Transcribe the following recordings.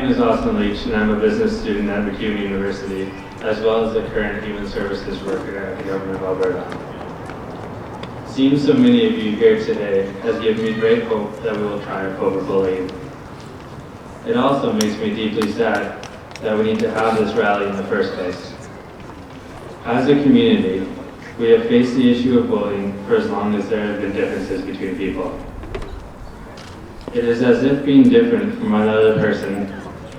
name is Austin Leitch, and I'm a business student at McCune University, as well as a current human services worker at the Government of Alberta. Seeing so many of you here today has given me great hope that we will triumph over bullying. It also makes me deeply sad that we need to have this rally in the first place. As a community, we have faced the issue of bullying for as long as there have been differences between people. It is as if being different from another person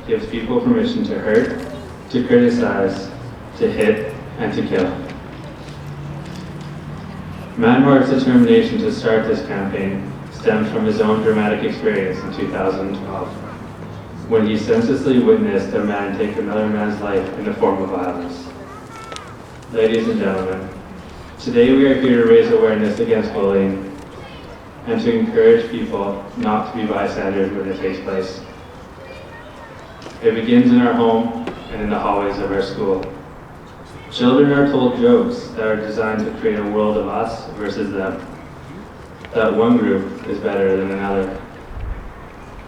gives people permission to hurt, to criticize, to hit, and to kill. Manmark's determination to start this campaign stems from his own dramatic experience in 2012, when he senselessly witnessed a man take another man's life in a form of violence. Ladies and gentlemen, today we are here to raise awareness against bullying and to encourage people not to be bystanders when it takes place. It begins in our home and in the hallways of our school. Children are told jokes that are designed to create a world of us versus them, that one group is better than another.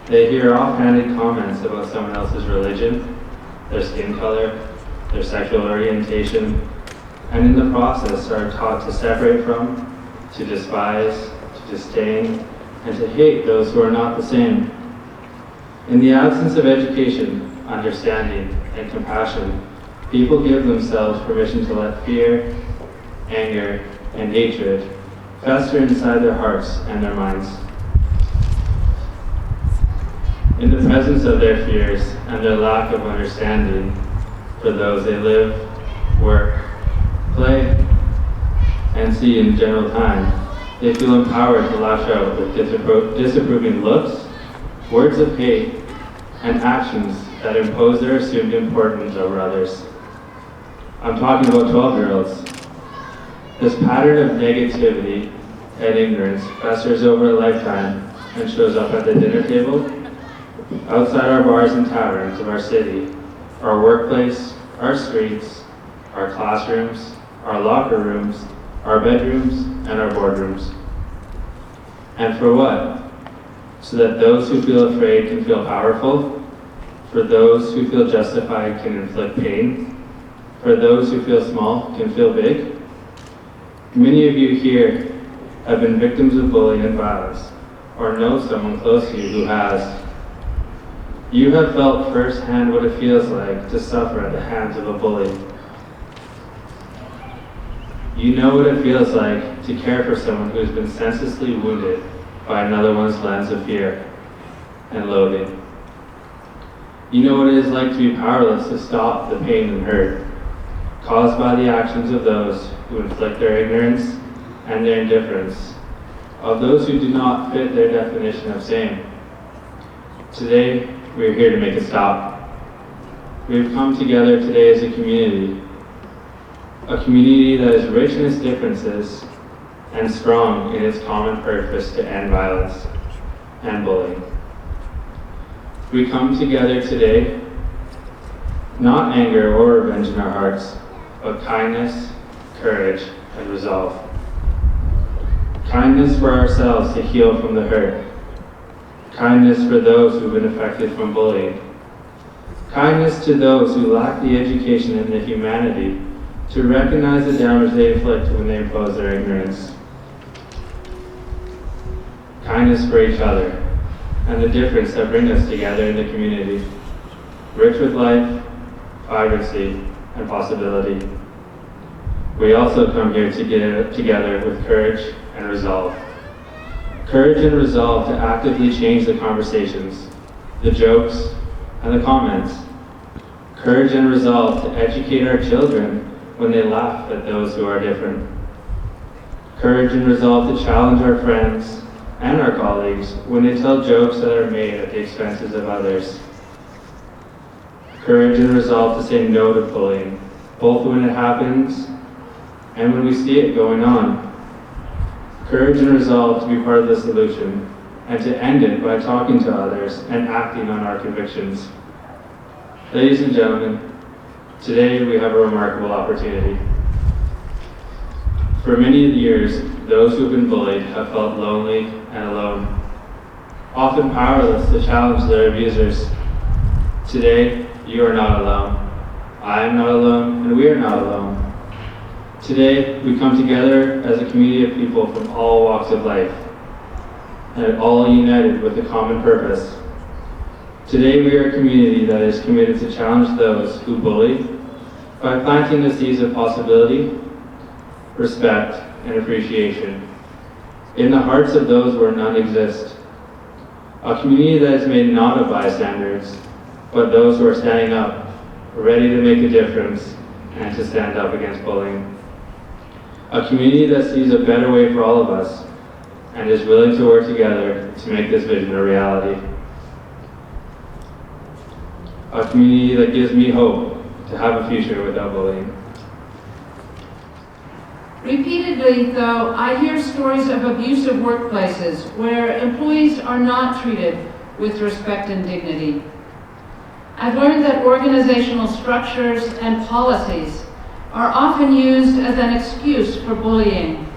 They hear offhanded comments about someone else's religion, their skin color, their sexual orientation, and in the process are taught to separate from, to despise, to disdain, and to hate those who are not the same. In the absence of education, understanding, and compassion, people give themselves permission to let fear, anger, and hatred fester inside their hearts and their minds. In the presence of their fears and their lack of understanding for those they live, work, play, and see in general time, they feel empowered to lash out with disapproving looks, words of hate, and actions that impose their assumed importance over others. I'm talking about 12-year-olds. This pattern of negativity and ignorance festers over a lifetime and shows up at the dinner table, outside our bars and taverns of our city, our workplace, our streets, our classrooms, our locker rooms, our bedrooms, and our boardrooms. And for what? So that those who feel afraid can feel powerful, for those who feel justified can inflict pain, for those who feel small can feel big. Many of you here have been victims of bullying and violence, or know someone close to you who has. You have felt firsthand what it feels like to suffer at the hands of a bully. You know what it feels like to care for someone who has been senselessly wounded by another one's lens of fear and loathing. You know what it is like to be powerless to stop the pain and hurt caused by the actions of those who inflict their ignorance and their indifference, of those who do not fit their definition of sane. Today, we are here to make a stop. We have come together today as a community that is rich in its differences and strong in its common purpose to end violence and bullying. We come together today, not anger or revenge in our hearts, but kindness, courage, and resolve. Kindness for ourselves to heal from the hurt. Kindness for those who have been affected from bullying. Kindness to those who lack the education and the humanity to recognize the damage they inflict when they impose their ignorance. Kindness for each other and the difference that brings us together in the community, rich with life, vibrancy, and possibility. We also come here to get together with courage and resolve. Courage and resolve to actively change the conversations, the jokes, and the comments. Courage and resolve to educate our children when they laugh at those who are different. Courage and resolve to challenge our friends and our colleagues when they tell jokes that are made at the expenses of others. Courage and resolve to say no to bullying, both when it happens and when we see it going on. Courage and resolve to be part of the solution and to end it by talking to others and acting on our convictions. Ladies and gentlemen, today we have a remarkable opportunity. For many years, those who have been bullied have felt lonely and alone, often powerless to challenge their abusers. Today, you are not alone. I am not alone, and we are not alone. Today, we come together as a community of people from all walks of life, and all united with a common purpose. Today, we are a community that is committed to challenge those who bully by planting the seeds of possibility, respect, and appreciation in the hearts of those where none exist. A community that is made not of bystanders, but those who are standing up, ready to make a difference and to stand up against bullying. A community that sees a better way for all of us and is willing to work together to make this vision a reality. A community that gives me hope to have a future without bullying. Repeatedly, though, I hear stories of abusive workplaces where employees are not treated with respect and dignity. I've learned that organizational structures and policies are often used as an excuse for bullying.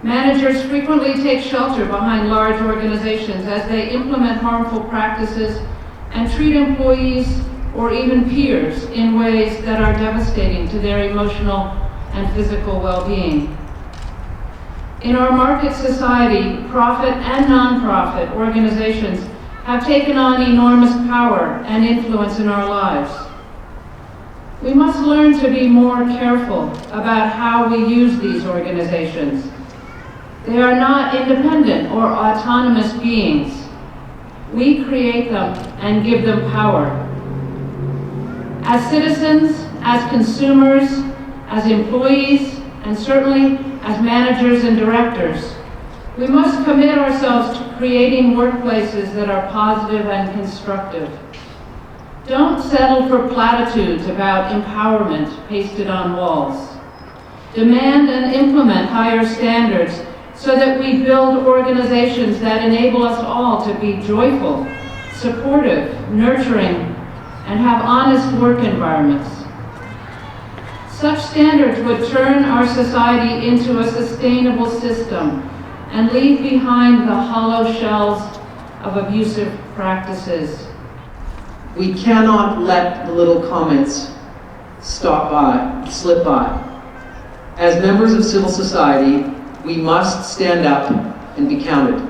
Managers frequently take shelter behind large organizations as they implement harmful practices and treat employees or even peers in ways that are devastating to their emotional and physical well-being. In our market society, profit and nonprofit organizations have taken on enormous power and influence in our lives. We must learn to be more careful about how we use these organizations. They are not independent or autonomous beings. We create them and give them power. As citizens, as consumers, as employees, and certainly as managers and directors, we must commit ourselves to creating workplaces that are positive and constructive. Don't settle for platitudes about empowerment pasted on walls. Demand and implement higher standards so that we build organizations that enable us all to be joyful, supportive, nurturing, and have honest work environments. Such standards would turn our society into a sustainable system and leave behind the hollow shells of abusive practices. We cannot let the little comments slip by. As members of civil society, we must stand up and be counted.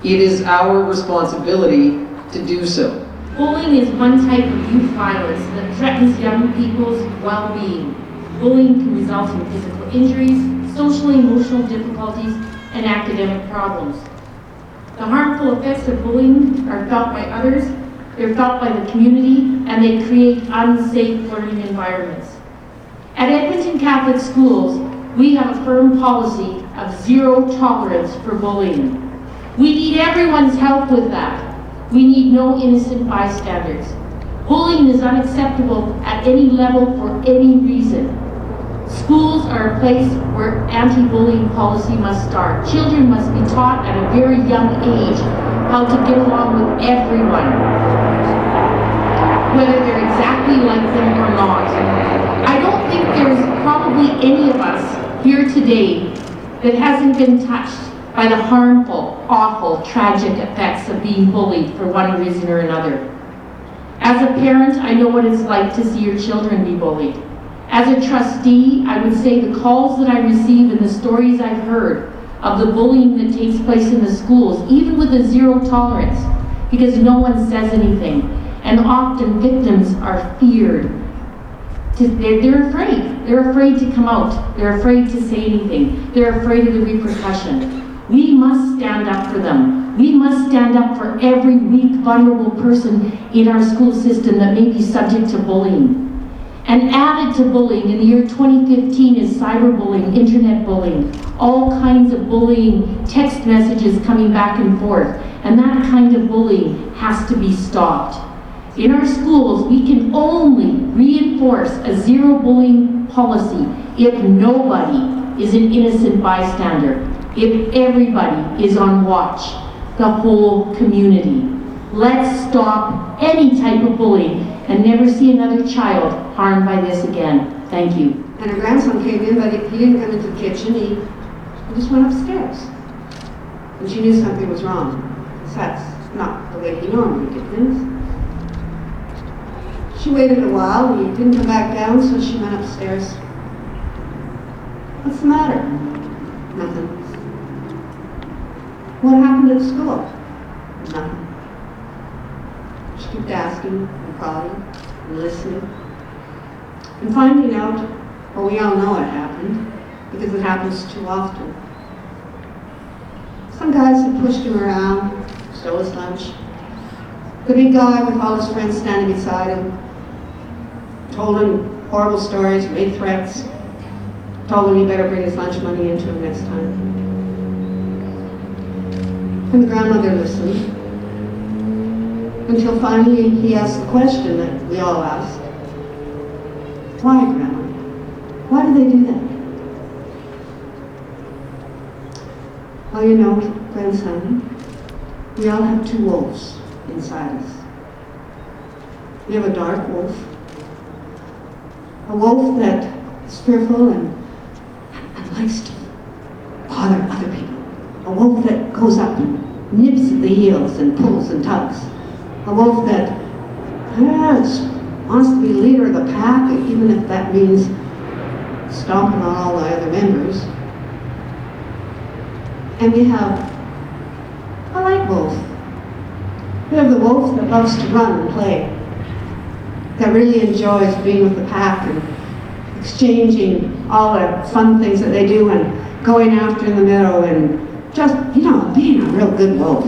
It is our responsibility to do so. Bullying is one type of youth violence that threatens young people's well-being. Bullying can result in physical injuries, social and emotional difficulties, and academic problems. The harmful effects of bullying are felt by others, they're felt by the community, and they create unsafe learning environments. At Edmonton Catholic Schools, we have a firm policy of zero tolerance for bullying. We need everyone's help with that. We need no innocent bystanders. Bullying is unacceptable at any level for any reason. Schools are a place where anti-bullying policy must start. Children must be taught at a very young age how to get along with everyone, whether they're exactly like them or not. I don't think there's probably any of us here today that hasn't been touched by the harmful, awful, tragic effects of being bullied for one reason or another. As a parent, I know what it's like to see your children be bullied. As a trustee, I would say the calls that I receive and the stories I've heard of the bullying that takes place in the schools, even with a zero tolerance, because no one says anything. And often victims are feared. They're afraid. They're afraid to come out. They're afraid to say anything. They're afraid of the repercussion. We must stand up for them. We must stand up for every weak, vulnerable person in our school system that may be subject to bullying. And added to bullying in the year 2015 is cyberbullying, internet bullying, all kinds of bullying, text messages coming back and forth. And that kind of bullying has to be stopped. In our schools, we can only reinforce a zero bullying policy if nobody is an innocent bystander, if everybody is on watch, the whole community. Let's stop any type of bullying and never see another child harmed by this again. Thank you. And her grandson came in, but he didn't come into the kitchen, he just went upstairs. And she knew something was wrong. That's not the way he normally did things. She waited a while, and he didn't come back down, so she went upstairs. What's the matter? Nothing. What happened at school? Nothing. She kept asking and prodding and listening and finding out, well, we all know it happened because it happens too often. Some guys had pushed him around, stole his lunch. The big guy with all his friends standing beside him told him horrible stories, made threats, told him he better bring his lunch money into him next time. And the grandmother listened until finally he asked the question that we all asked. Why, Grandma? Why do they do that? Well, you know, grandson, we all have two wolves inside us. We have a dark wolf, a wolf that is fearful and likes to bother other people, a wolf that goes up and nips at the heels and pulls and tugs, a wolf that wants to be leader of the pack, even if that means stomping on all the other members. And we have a light wolf. We have the wolf that loves to run and play, that really enjoys being with the pack and exchanging all the fun things that they do and going after in the meadow and just, you know, being a real good wolf.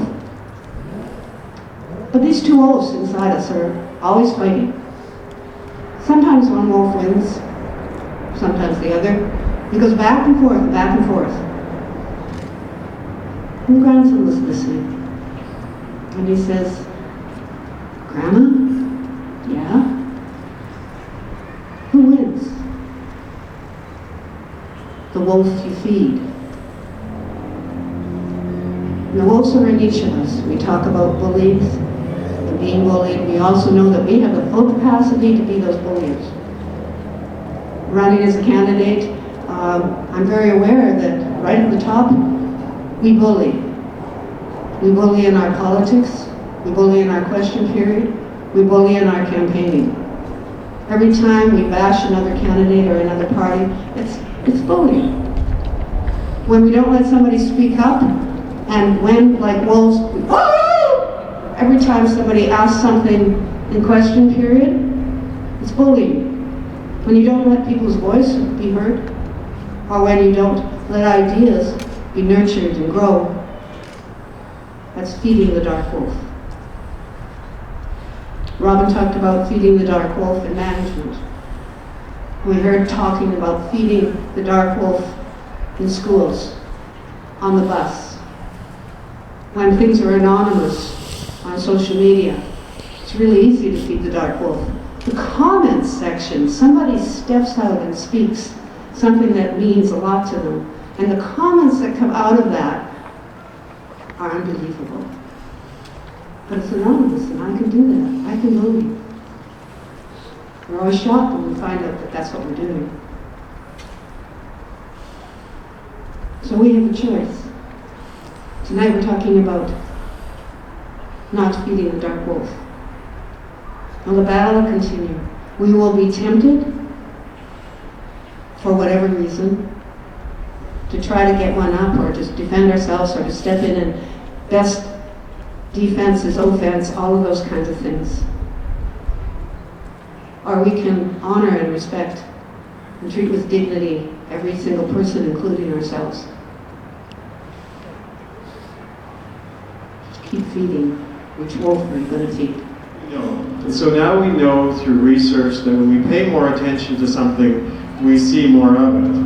But these two wolves inside us are always fighting. Sometimes one wolf wins, sometimes the other. It goes back and forth and back and forth. And the grandson was listening. And he says, Grandma? Yeah? Who wins? The wolf you feed. And the wolves are in each of us. We talk about bullies and being bullied. We also know that we have the full capacity to be those bullies. Running as a candidate, I'm very aware that right at the top, we bully. We bully in our politics. We bully in our question period. We bully in our campaigning. Every time we bash another candidate or another party, it's bullying. When we don't let somebody speak up, and when, like wolves, every time somebody asks something in question period, it's bullying. When you don't let people's voice be heard, or when you don't let ideas be nurtured and grow, that's feeding the dark wolf. Robin talked about feeding the dark wolf in management. We heard talking about feeding the dark wolf in schools, on the bus. When things are anonymous on social media, it's really easy to feed the dark wolf. The comments section, somebody steps out and speaks something that means a lot to them, and the comments that come out of that are unbelievable. But it's anonymous, and I can do that. I can bully. We're always shocked when we find out that that's what we're doing. So we have a choice. Tonight we're talking about not feeding the dark wolf. Well, the battle will continue. We will be tempted, for whatever reason, to try to get one up or to defend ourselves or to step in and best defense is offense, all of those kinds of things. Or we can honor and respect and treat with dignity every single person, including ourselves. Keep feeding. Which wolf are you going to feed? And so now we know through research that when we pay more attention to something, we see more of it.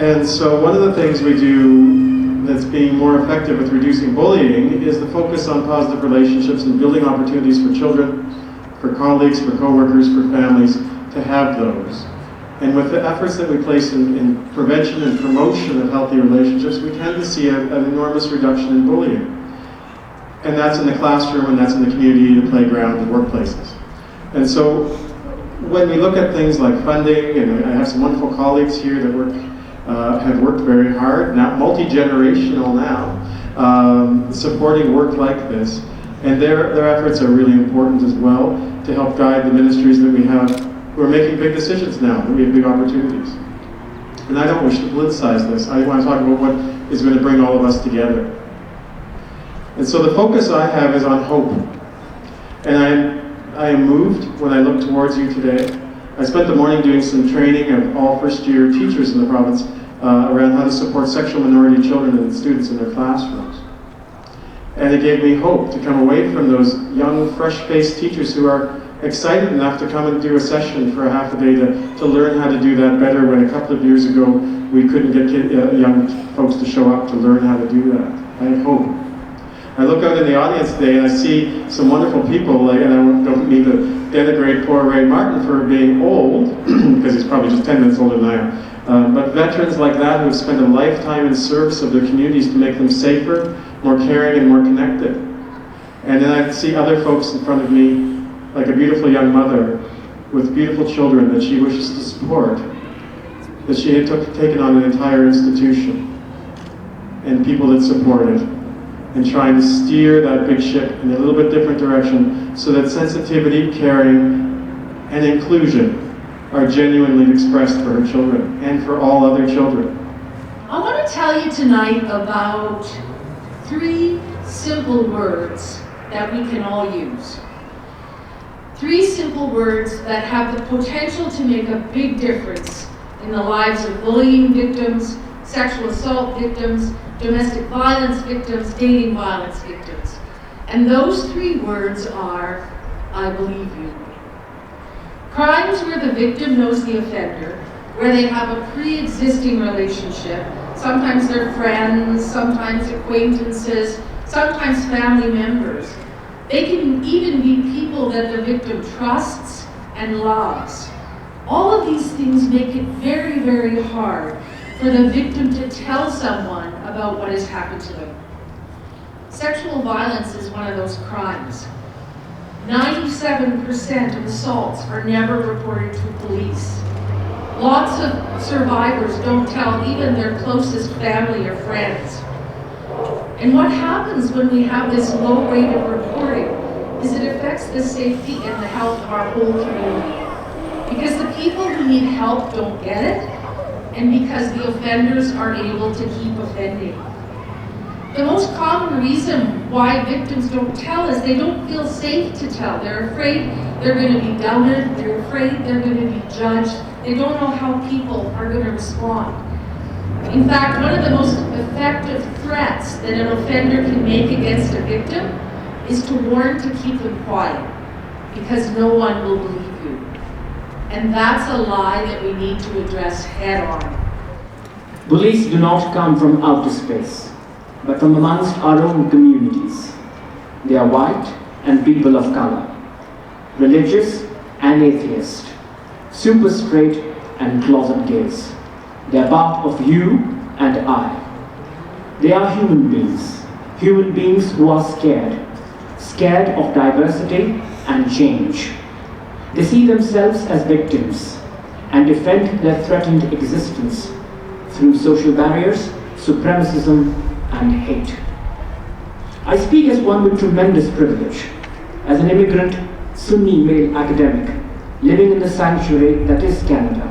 And so one of the things we do that's being more effective with reducing bullying is the focus on positive relationships and building opportunities for children, for colleagues, for co-workers, for families to have those. And with the efforts that we place in prevention and promotion of healthy relationships, we tend to see an enormous reduction in bullying. And that's in the classroom, and that's in the community, the playground, the workplaces. And so when we look at things like funding, and I have some wonderful colleagues here that have worked very hard, now multi-generational now, supporting work like this. And their efforts are really important as well to help guide the ministries that we have who are making big decisions now, that we have big opportunities. And I don't wish to politicize this. I want to talk about what is going to bring all of us together. And so the focus I have is on hope. And I am moved when I look towards you today. I spent the morning doing some training of all first-year teachers in the province around how to support sexual minority children and students in their classrooms. And it gave me hope to come away from those young, fresh-faced teachers who are excited enough to come and do a session for a half a day to learn how to do that better, when a couple of years ago we couldn't get young folks to show up to learn how to do that. I have hope. I look out in the audience today and I see some wonderful people, and I don't mean to denigrate poor Ray Martin for being old, because he's probably just 10 minutes older than I am, but veterans like that who have spent a lifetime in service of their communities to make them safer, more caring, and more connected. And then I see other folks in front of me, like a beautiful young mother with beautiful children that she wishes to support, that she had taken on an entire institution, and people that support it, and trying to steer that big ship in a little bit different direction so that sensitivity, caring, and inclusion are genuinely expressed for her children and for all other children. I want to tell you tonight about 3 simple words that we can all use. 3 simple words that have the potential to make a big difference in the lives of bullying victims, sexual assault victims, domestic violence victims, dating violence victims. And those 3 words are, I believe you. Crimes where the victim knows the offender, where they have a pre-existing relationship, sometimes they're friends, sometimes acquaintances, sometimes family members. They can even be people that the victim trusts and loves. All of these things make it very, very hard for the victim to tell someone about what has happened to them. Sexual violence is one of those crimes. 97% of assaults are never reported to police. Lots of survivors don't tell even their closest family or friends. And what happens when we have this low rate of reporting is it affects the safety and the health of our whole community. Because the people who need help don't get it, and because the offenders are able to keep offending. The most common reason why victims don't tell is they don't feel safe to tell. They're afraid they're going to be doubted, they're afraid they're going to be judged, they don't know how people are going to respond. In fact, one of the most effective threats that an offender can make against a victim is to warn to keep them quiet, because no one will believe you. And that's a lie that we need to address head on. Bullies do not come from outer space, but from amongst our own communities. They are white and people of color, religious and atheist, super straight and closet gays. They are part of you and I. They are human beings who are scared of diversity and change. They see themselves as victims and defend their threatened existence through social barriers, supremacism, and hate. I speak as one with tremendous privilege, as an immigrant Sunni male academic living in the sanctuary that is Canada.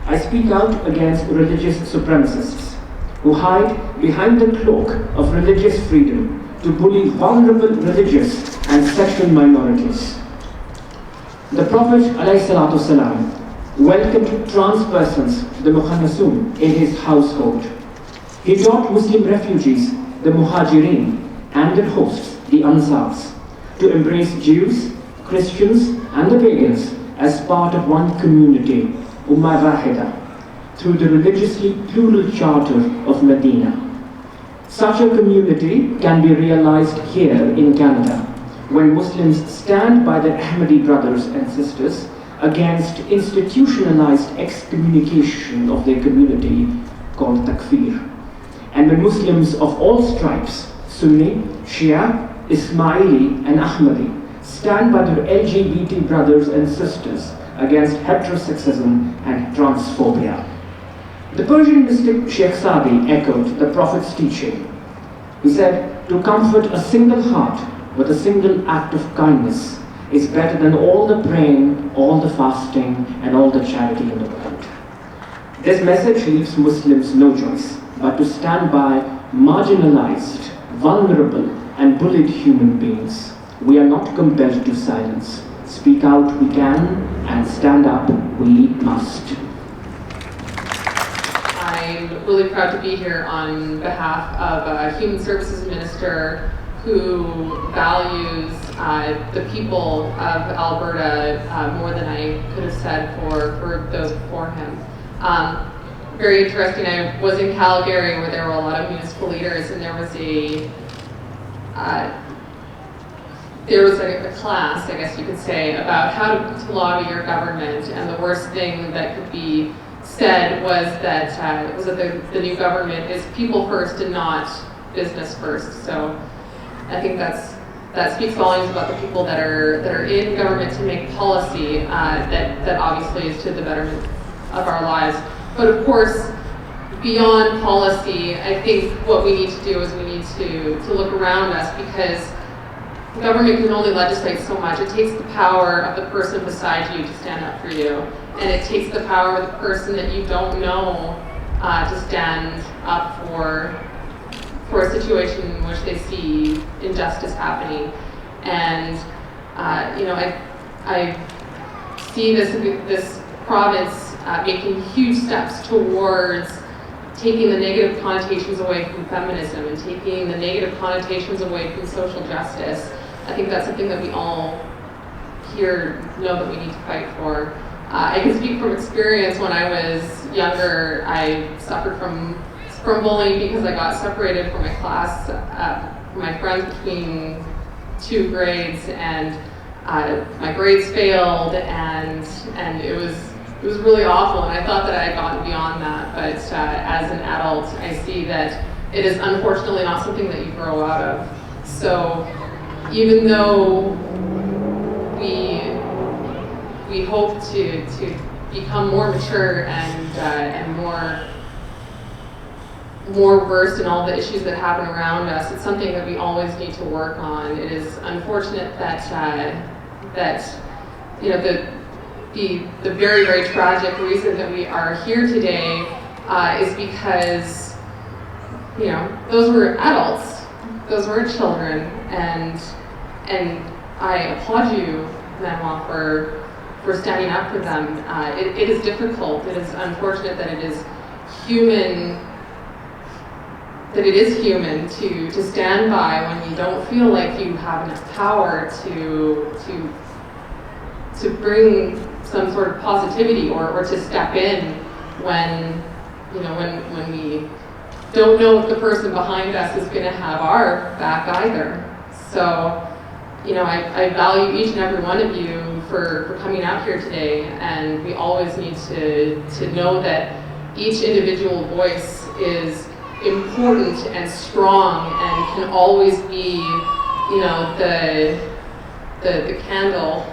I speak out against religious supremacists who hide behind the cloak of religious freedom to bully vulnerable religious and sexual minorities. The Prophet ﷺ welcomed trans persons, the Muhannasun, in his household. He taught Muslim refugees, the Muhajirin, and their hosts, the Ansars, to embrace Jews, Christians, and the pagans as part of one community, Ummah Wahida, through the religiously plural charter of Medina. Such a community can be realized here in Canada, when Muslims stand by their Ahmadi brothers and sisters against institutionalized excommunication of their community called takfir. And when Muslims of all stripes, Sunni, Shia, Ismaili, and Ahmadi, stand by their LGBT brothers and sisters against heterosexism and transphobia. The Persian mystic Sheikh Sadi echoed the Prophet's teaching. He said, "To comfort a single heart with a single act of kindness is better than all the praying, all the fasting, and all the charity in the world. This message leaves Muslims no choice but to stand by marginalized, vulnerable, and bullied human beings. We are not compelled to silence. Speak out we can, and stand up we must. I'm really proud to be here on behalf of a Human Services Minister who values the people of Alberta more than I could have said for those before him. Very interesting, I was in Calgary where there were a lot of municipal leaders, and there was a class, I guess you could say, about how to lobby your government, and the worst thing that could be said was that the new government is people first and not business first. So I think that speaks volumes about the people that are in government to make policy that obviously is to the betterment of our lives. But of course, beyond policy, I think what we need to do is we need to look around us, because government can only legislate so much. It takes the power of the person beside you to stand up for you, and it takes the power of the person that you don't know to stand up for a situation in which they see injustice happening. And I see this province making huge steps towards taking the negative connotations away from feminism and taking the negative connotations away from social justice. I think that's something that we all here know that we need to fight for. I can speak from experience. When I was younger, I suffered from bullying because I got separated from my class, from my friends between 2 grades, and my grades failed, and it was really awful, and I thought that I had gotten beyond that, but as an adult, I see that it is unfortunately not something that you grow out of. So even though we hope to become more mature and more versed in all the issues that happen around us, it's something that we always need to work on. It is unfortunate that the very, very tragic reason that we are here today is because, those were adults, those were children, and I applaud you, Manuel, for standing up for them. It is difficult. It is unfortunate that it is human. That it is human to stand by when you don't feel like you have enough power to bring some sort of positivity or to step in when we don't know if the person behind us is going to have our back either. So, I value each and every one of you for coming out here today, and we always need to know that each individual voice is important and strong and can always be, the candle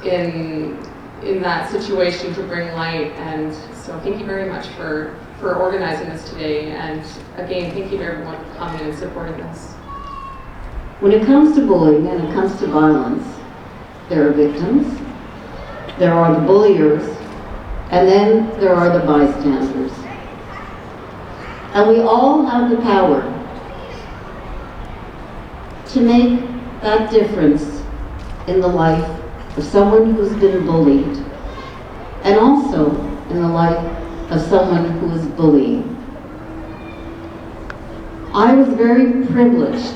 in that situation to bring light. And so thank you very much for organizing this today, and again, thank you to everyone for coming and supporting this. When it comes to bullying and it comes to violence, there are victims, there are the bulliers, and then there are the bystanders. And we all have the power to make that difference in the life of someone who's been bullied, and also in the life of someone who is bullying. I was very privileged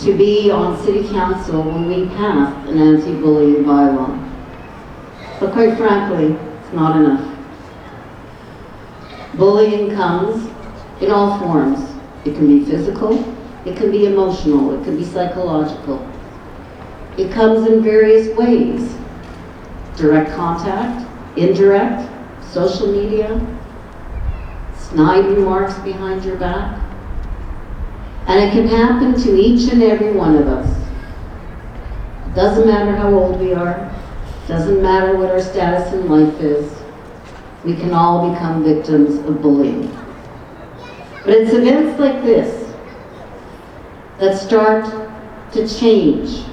to be on City Council when we passed an anti-bullying bylaw. But quite frankly, it's not enough. Bullying comes in all forms. It can be physical, it can be emotional, it can be psychological. It comes in various ways. Direct contact, indirect, social media, snide remarks behind your back. And it can happen to each and every one of us. It doesn't matter how old we are, doesn't matter what our status in life is. We can all become victims of bullying. But it's events like this that start to change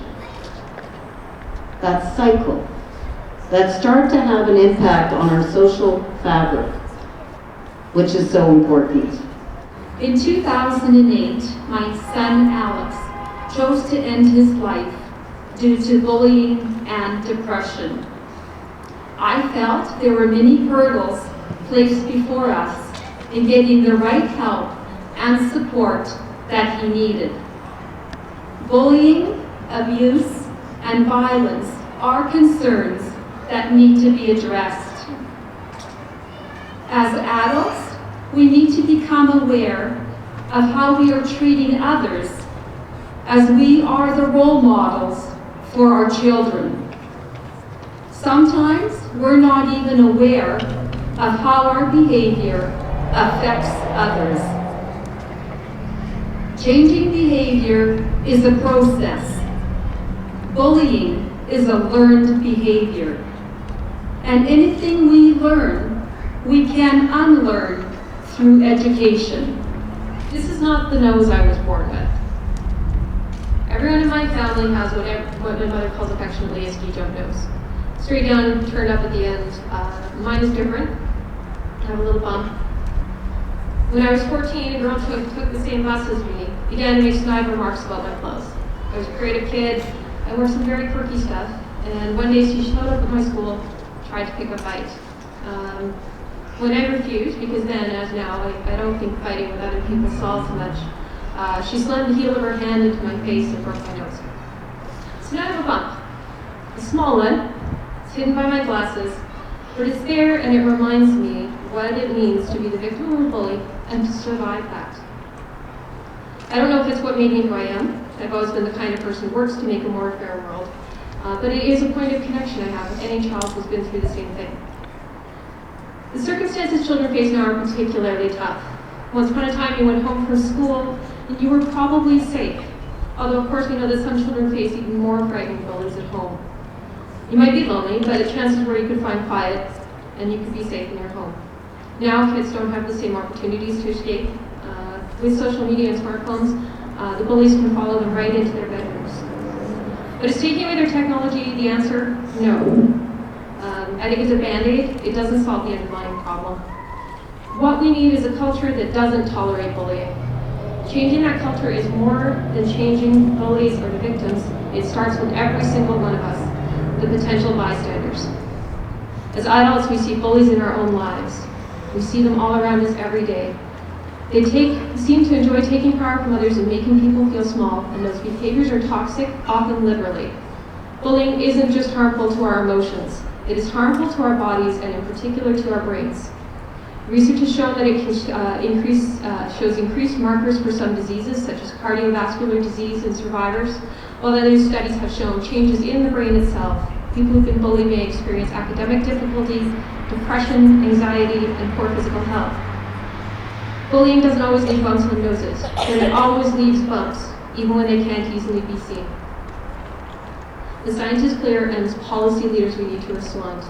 that cycle, that start to have an impact on our social fabric, which is so important. In 2008, my son Alex chose to end his life due to bullying and depression. I felt there were many hurdles placed before us in getting the right help and support that he needed. Bullying, abuse, and violence are concerns that need to be addressed. As adults, we need to become aware of how we are treating others, as we are the role models for our children. Sometimes we're not even aware of how our behavior affects others. Changing behavior is a process. Bullying is a learned behavior. And anything we learn, we can unlearn through education. This is not the nose I was born with. Everyone in my family has what my mother calls affectionately a ski jump nose. Straight down, turned up at the end. Mine is different. I have a little bump. When I was 14, a girl took the same bus as me, began to make snide remarks about my clothes. I was a creative kid. I wore some very quirky stuff. And one day she showed up at my school, tried to pick a fight. When I refused, because then, as now, I don't think fighting with other people solves much, she slammed the heel of her hand into my face and broke my nose. So now I have a bump. A small one. It's hidden by my glasses, but it's there and it reminds me what it means to be the victim of a bully and to survive that. I don't know if it's what made me who I am. I've always been the kind of person who works to make a more fair world, but it is a point of connection I have with any child who's been through the same thing. The circumstances children face now are particularly tough. Once upon a time you went home from school and you were probably safe, although of course we know that some children face even more frightening bullies at home. You might be lonely, but the chances were you could find quiet and you could be safe in your home. Now kids don't have the same opportunities to escape. With social media and smartphones, the bullies can follow them right into their bedrooms. But is taking away their technology the answer? No. I think it's a band-aid. It doesn't solve the underlying problem. What we need is a culture that doesn't tolerate bullying. Changing that culture is more than changing bullies or the victims. It starts with every single one of us, the potential bystanders. As adults, we see bullies in our own lives. We see them all around us every day. They seem to enjoy taking power from others and making people feel small, and those behaviors are toxic, often literally. Bullying isn't just harmful to our emotions. It is harmful to our bodies and in particular to our brains. Research has shown that it can shows increased markers for some diseases such as cardiovascular disease in survivors, while other studies have shown changes in the brain itself. People who've been bullied may experience academic difficulty, depression, anxiety, and poor physical health. Bullying doesn't always leave bumps on noses, but it always leaves bumps, even when they can't easily be seen. The science is clear, and as policy leaders we need to respond.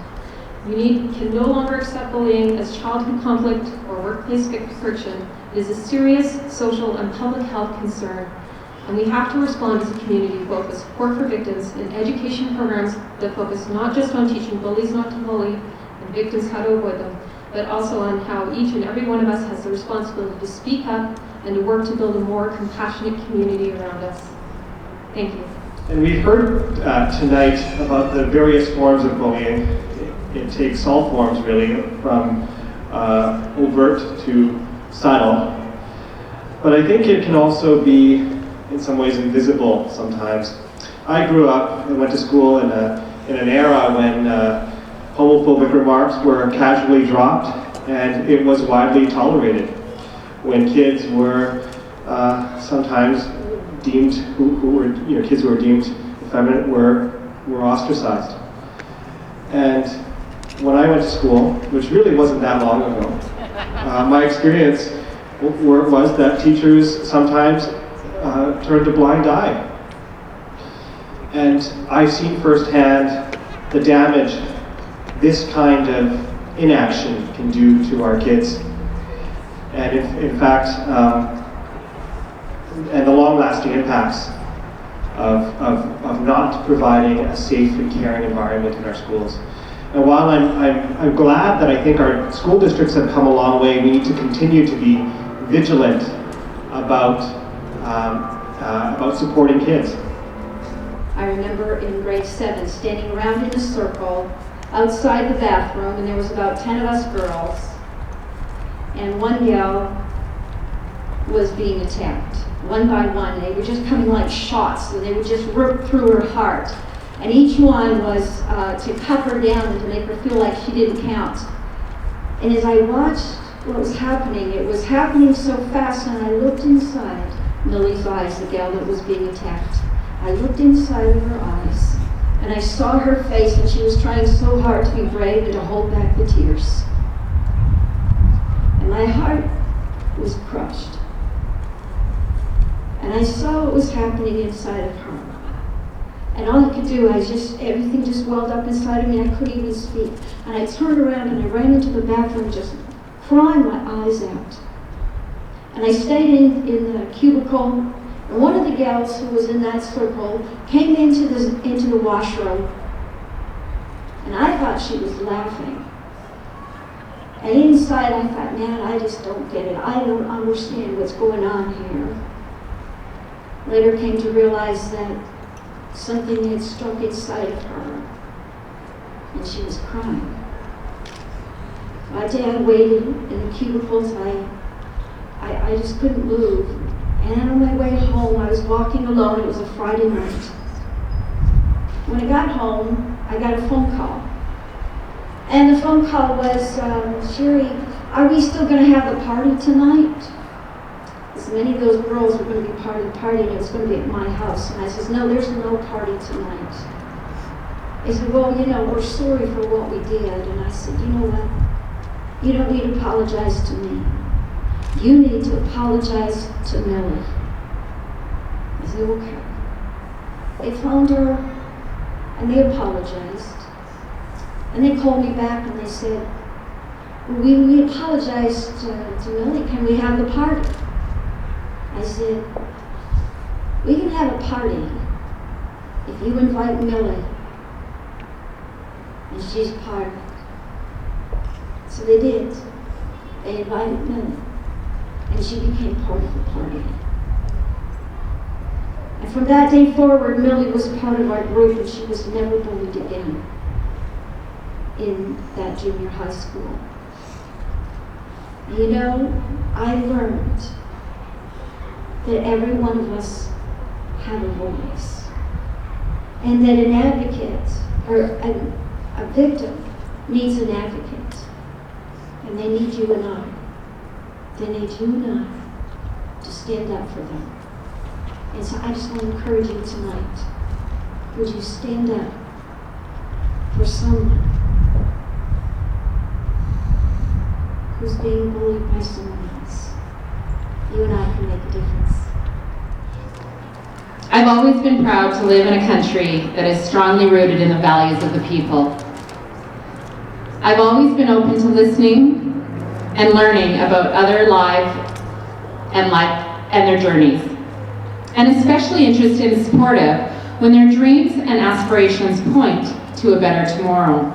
We can no longer accept bullying as childhood conflict or workplace friction. It is a serious social and public health concern, and we have to respond as a community both with support for victims and education programs that focus not just on teaching bullies not to bully and victims how to avoid them, but also on how each and every one of us has the responsibility to speak up and to work to build a more compassionate community around us. Thank you. And we've heard tonight about the various forms of bullying. It takes all forms, really, from overt to subtle. But I think it can also be, in some ways, invisible sometimes. I grew up and went to school in an era when homophobic remarks were casually dropped, and it was widely tolerated. When kids were sometimes deemed, kids who were deemed effeminate were ostracized. And when I went to school, which really wasn't that long ago, my experience was that teachers sometimes turned a blind eye. And I've seen firsthand the damage this kind of inaction can do to our kids. And in fact, and the long-lasting impacts. of not providing a safe and caring environment in our schools. And while I'm glad that I think our school districts have come a long way, we need to continue to be vigilant about supporting kids. I remember in grade 7 standing around in a circle outside the bathroom, and there was about 10 of us girls, and one gal was being attacked, one by one. They were just coming like shots, and they would just rip through her heart. And each one was to cut her down and to make her feel like she didn't count. And as I watched what was happening, it was happening so fast, and I looked inside Millie's eyes, the gal that was being attacked. I looked inside of her eyes, and I saw her face, and she was trying so hard to be brave and to hold back the tears. And my heart was crushed. And I saw what was happening inside of her. And all I could do, everything just welled up inside of me. I couldn't even speak. And I turned around and I ran into the bathroom, just crying my eyes out. And I stayed in the cubicle. And one of the gals who was in that circle came into the washroom. And I thought she was laughing. And inside I thought, man, I just don't get it. I don't understand what's going on here. Later came to realize that something had struck inside of her, and she was crying. My dad waited in the cubicles. I just couldn't move. And on my way home, I was walking alone. It was a Friday night. When I got home, I got a phone call. And the phone call was, Sherry, are we still going to have the party tonight? Because many of those girls were going to be part of the party, and it was going to be at my house. And I said, no, there's no party tonight. They said, well, we're sorry for what we did. And I said, you know what? You don't need to apologize to me. You need to apologize to Millie. I said, okay. They phoned her, and they apologized. And they called me back, and they said, we apologized to Millie. Can we have the party? I said, we can have a party if you invite Millie, and she's part of it. So they did. They invited Millie, and she became part of the party. And from that day forward, Millie was part of our group, and she was never bullied again in that junior high school. I learned that every one of us have a voice, and that an advocate or a victim needs an advocate, and they need you and I. They need you and I to stand up for them. And so I just want to encourage you tonight. Would you stand up for someone who's being bullied by someone else? You and I can make a difference. I've always been proud to live in a country that is strongly rooted in the values of the people. I've always been open to listening and learning about other lives and their journeys, and especially interested and supportive when their dreams and aspirations point to a better tomorrow.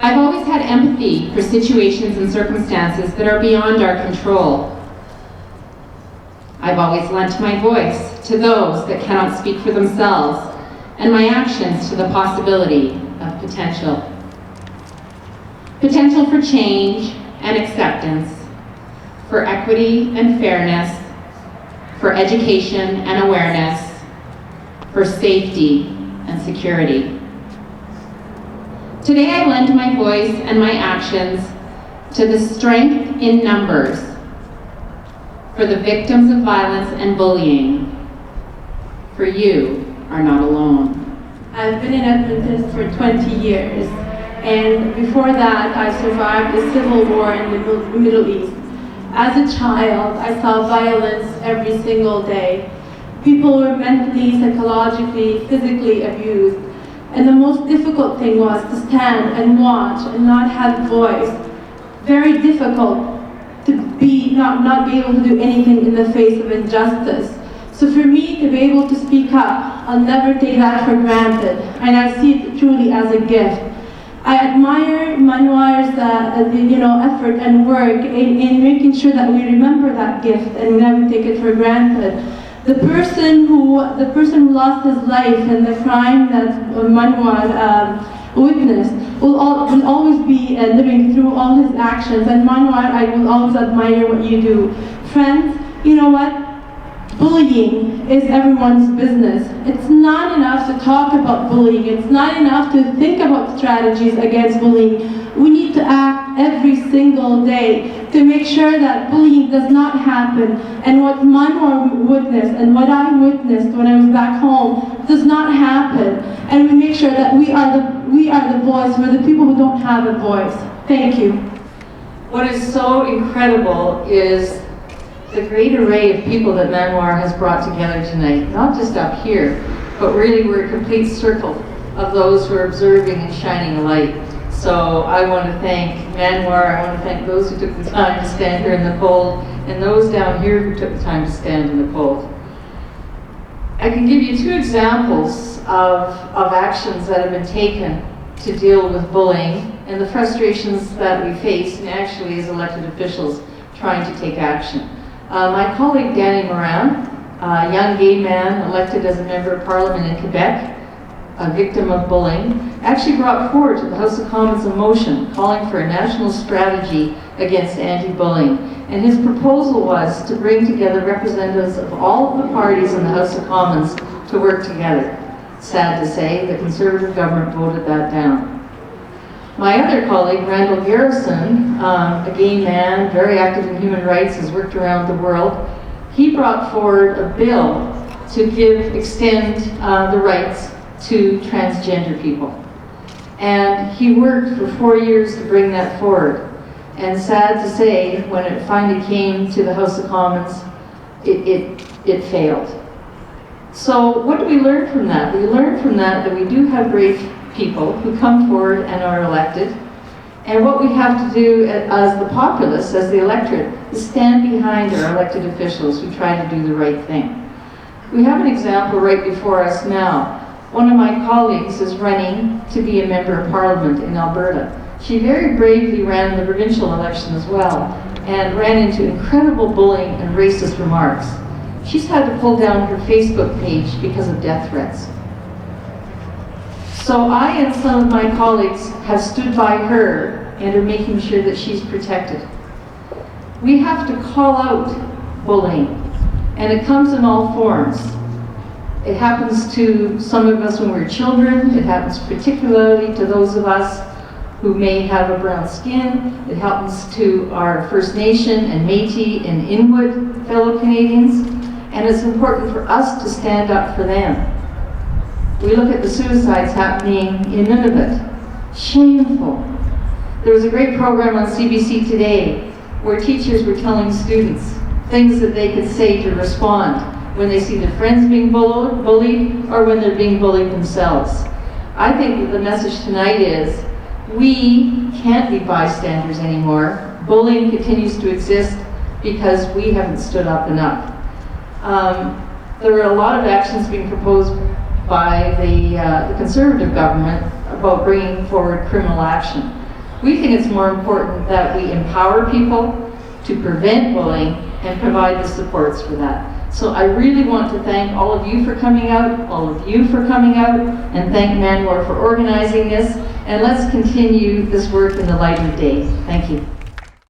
I've always had empathy for situations and circumstances that are beyond our control. I've always lent my voice to those that cannot speak for themselves, and my actions to the possibility of potential. Potential for change and acceptance, for equity and fairness, for education and awareness, for safety and security. Today I lend my voice and my actions to the strength in numbers, for the victims of violence and bullying, for you are not alone. I've been in Edmonton for 20 years, and before that I survived the civil war in the Middle East. As a child, I saw violence every single day. People were mentally, psychologically, physically abused. And the most difficult thing was to stand and watch and not have a voice. Very difficult to not be able to do anything in the face of injustice. So for me to be able to speak up, I'll never take that for granted, and I see it truly as a gift. I admire Manuar's effort and work in making sure that we remember that gift and we never take it for granted. The person who lost his life in the crime that Manuar witnessed will always be living through all his actions. And Manuar, I will always admire what you do. Friends, you know what? Bullying is everyone's business. It's not enough to talk about bullying. It's not enough to think about strategies against bullying. We need to act every single day to make sure that bullying does not happen. And what Manuar witnessed and what I witnessed when I was back home does not happen. And we make sure that we are the voice for the people who don't have a voice. Thank you. What is so incredible is the great array of people that Manuar has brought together tonight, not just up here, but really we're a complete circle of those who are observing and shining a light. So I want to thank Manuar, I want to thank those who took the time to stand here in the cold, and those down here who took the time to stand in the cold. I can give you 2 examples of actions that have been taken to deal with bullying and the frustrations that we face, and actually as elected officials trying to take action. My colleague Danny Moran, a young gay man elected as a member of Parliament in Quebec, a victim of bullying, actually brought forward to the House of Commons a motion calling for a national strategy against anti-bullying. And his proposal was to bring together representatives of all of the parties in the House of Commons to work together. Sad to say, the Conservative government voted that down. My other colleague, Randall Garrison, a gay man, very active in human rights, has worked around the world. He brought forward a bill to extend the rights to transgender people. And he worked for 4 years to bring that forward. And sad to say, when it finally came to the House of Commons, it failed. So what do we learn from that? We learn from that we do have brave people who come forward and are elected. And what we have to do as the populace, as the electorate, is stand behind our elected officials who try to do the right thing. We have an example right before us now. One of my colleagues is running to be a member of Parliament in Alberta. She very bravely ran the provincial election as well and ran into incredible bullying and racist remarks. She's had to pull down her Facebook page because of death threats. So I and some of my colleagues have stood by her and are making sure that she's protected. We have to call out bullying, and it comes in all forms. It happens to some of us when we're children. It happens particularly to those of us who may have a brown skin. It happens to our First Nation and Métis and Inuit fellow Canadians. And it's important for us to stand up for them. We look at the suicides happening in Nunavut. Shameful. There was a great program on CBC Today where teachers were telling students things that they could say to respond when they see their friends being bullied or when they're being bullied themselves. I think that the message tonight is we can't be bystanders anymore. Bullying continues to exist because we haven't stood up enough. There are a lot of actions being proposed by the Conservative government about bringing forward criminal action. We think it's more important that we empower people to prevent bullying and provide the supports for that. So I really want to thank all of you for coming out, all of you for coming out, and thank Manuar for organizing this. And let's continue this work in the light of day. Thank you.